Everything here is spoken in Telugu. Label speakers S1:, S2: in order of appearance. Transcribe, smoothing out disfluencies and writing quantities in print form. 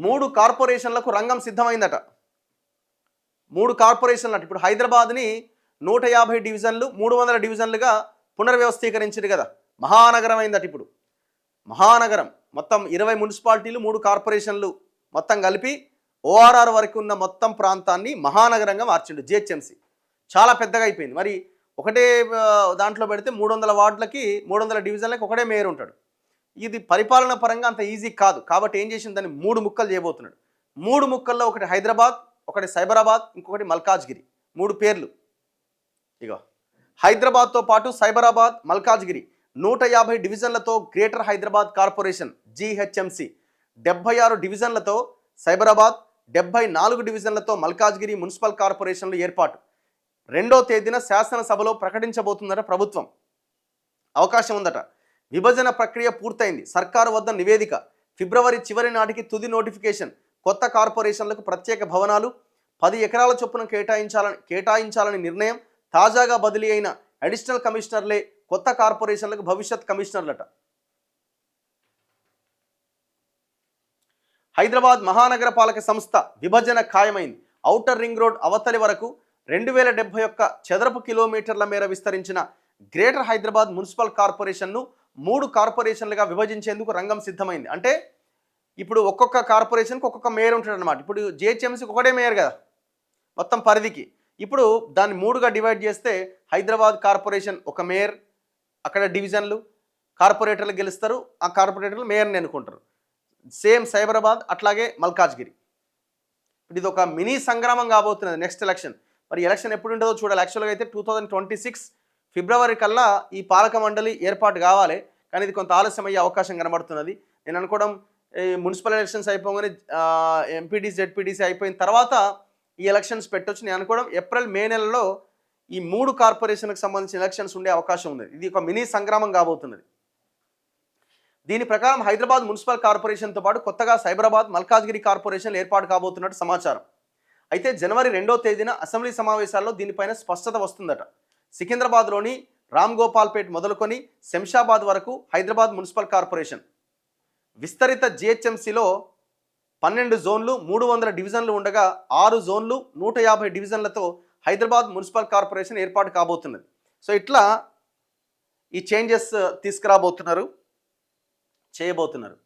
S1: 3 కార్పొరేషన్లకు రంగం సిద్ధమైందట. 3 కార్పొరేషన్లు ఇప్పుడు హైదరాబాద్ని 150 డివిజన్లు 300 డివిజన్లుగా పునర్వ్యవస్థీకరించింది కదా, మహానగరం అయిందట. ఇప్పుడు మహానగరం మొత్తం 20 మున్సిపాలిటీలు 3 కార్పొరేషన్లు మొత్తం కలిపి ఓఆర్ఆర్ వరకు ఉన్న మొత్తం ప్రాంతాన్ని మహానగరంగా మార్చిండు జిహెచ్ఎంసీ. చాలా పెద్దగా అయిపోయింది. మరి ఒకటే దాంట్లో పెడితే 300 వార్డులకి 300 డివిజన్లకి ఒకటే మేయర్ ఉంటాడు. ఇది పరిపాలన పరంగా అంత ఈజీ కాదు. కాబట్టి ఏం చేసింది, దాన్ని 3 ముక్కలు చేయబోతున్నాడు. 3 ముక్కల్లో ఒకటి హైదరాబాద్, ఒకటి సైబరాబాద్, ఇంకొకటి మల్కాజ్గిరి. 3 పేర్లు. ఇగో హైదరాబాద్తో పాటు సైబరాబాద్, మల్కాజ్గిరి 150 డివిజన్లతో గ్రేటర్ హైదరాబాద్ కార్పొరేషన్ జిహెచ్ఎంసీ, 76 డివిజన్లతో సైబరాబాద్, 74 డివిజన్లతో మల్కాజ్గిరి మున్సిపల్ కార్పొరేషన్లు ఏర్పాటు. 2వ తేదీన శాసనసభలో ప్రకటించబోతుందట ప్రభుత్వం. అవకాశం ఉందట. విభజన ప్రక్రియ పూర్తయింది. సర్కారు వద్ద నివేదిక. ఫిబ్రవరి చివరి నాటికి తుది నోటిఫికేషన్. కొత్త కార్పొరేషన్లకు ప్రత్యేక భవనాలు 10 ఎకరాల చొప్పున కేటాయించాలని నిర్ణయం. తాజాగా బదిలీ అయిన అడిషనల్ కమిషనర్లే కొత్త కార్పొరేషన్లకు భవిష్యత్ కమిషనర్లట. హైదరాబాద్ మహానగర పాలక సంస్థ విభజన ఖాయమైంది. ఔటర్ రింగ్ రోడ్ అవతలి వరకు 2071 చదరపు కిలోమీటర్ల మేర విస్తరించిన గ్రేటర్ హైదరాబాద్ మున్సిపల్ కార్పొరేషన్ను 3 కార్పొరేషన్లుగా విభజించేందుకు రంగం సిద్ధమైంది. అంటే ఇప్పుడు ఒక్కొక్క కార్పొరేషన్కి ఒక్కొక్క మేయర్ ఉంటాడు అనమాట. ఇప్పుడు జిహెచ్ఎంసీకి ఒకటే మేయర్ కదా మొత్తం పరిధికి. ఇప్పుడు దాన్ని 3గా డివైడ్ చేస్తే హైదరాబాద్ కార్పొరేషన్ ఒక మేయర్, అక్కడ డివిజన్లు, కార్పొరేటర్లు గెలుస్తారు. ఆ కార్పొరేటర్లు మేయర్ని ఎన్నుకుంటారు. సేమ్ సైబరాబాద్, అట్లాగే మల్కాజ్గిరి. ఇప్పుడు ఇది ఒక మినీ సంగ్రామం కాబోతున్నది నెక్స్ట్ ఎలక్షన్. మరి ఎలక్షన్ ఎప్పుడు ఉంటుందో చూడాలి. యాక్చువల్గా అయితే 2026 ఫిబ్రవరి కల్లా ఈ పాలక మండలి ఏర్పాటు కావాలి. కానీ ఇది కొంత ఆలస్యం అయ్యే అవకాశం కనబడుతున్నది. నేను అనుకోవడం మున్సిపల్ ఎలక్షన్స్ అయిపోగానే ఎంపీటీసీ జెడ్పీటీసీ అయిపోయిన తర్వాత ఈ ఎలక్షన్స్ పెట్టొచ్చు. నేను అనుకోవడం ఏప్రిల్ మే నెలలో ఈ 3 కార్పొరేషన్లకు సంబంధించిన ఎలక్షన్స్ ఉండే అవకాశం ఉంది. ఇది ఒక మినీ సంగ్రామం కాబోతున్నది. దీని ప్రకారం హైదరాబాద్ మున్సిపల్ కార్పొరేషన్తో పాటు కొత్తగా సైబరాబాద్, మల్కాజ్గిరి కార్పొరేషన్లు ఏర్పాటు కాబోతున్నట్టు సమాచారం. అయితే జనవరి 2వ తేదీన అసెంబ్లీ సమావేశాల్లో దీనిపైన స్పష్టత వస్తుందట. సికింద్రాబాద్లోని రామ్ గోపాల్పేట్ మొదలుకొని శంషాబాద్ వరకు హైదరాబాద్ మున్సిపల్ కార్పొరేషన్. విస్తరిత జిహెచ్ఎంసీలో 12 జోన్లు 300 డివిజన్లు ఉండగా 6 జోన్లు 150 డివిజన్లతో హైదరాబాద్ మున్సిపల్ కార్పొరేషన్ ఏర్పాటు కాబోతున్నది. సో ఇట్లా ఈ చేంజెస్ తీసుకురాబోతున్నారు, చేయబోతున్నారు.